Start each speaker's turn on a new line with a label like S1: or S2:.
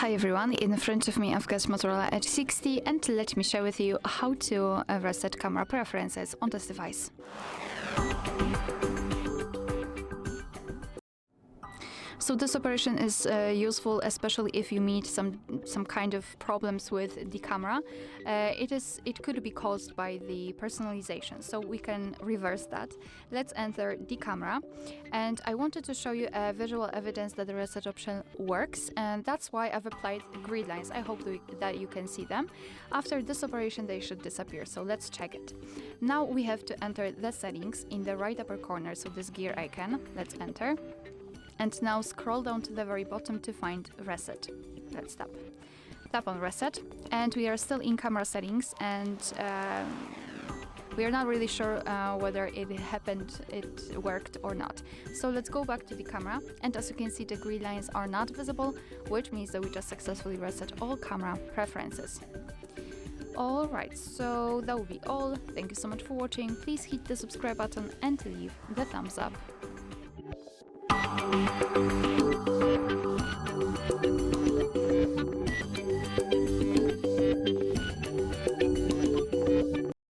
S1: Hi everyone, in front of me I've got Motorola Edge 60 and let me share with you how to reset camera preferences on this device. So this operation is useful especially if you meet some kind of problems with the camera. It could be caused by the personalization, so we can reverse that. Let's enter the camera, and I wanted to show you visual evidence that the reset option works, and that's why I've applied grid lines. I hope that you can see them. After this operation they should disappear, so let's check it. Now we have to enter the settings in the right upper corner, so this gear icon. Let's enter. And now scroll down to the very bottom to find reset. Let's tap. Tap on reset, and we are still in camera settings, and we are not really sure whether it worked or not. So let's go back to the camera, and as you can see the grid lines are not visible, which means that we just successfully reset all camera preferences. Alright, so that will be all. Thank you so much for watching. Please hit the subscribe button and leave the thumbs up.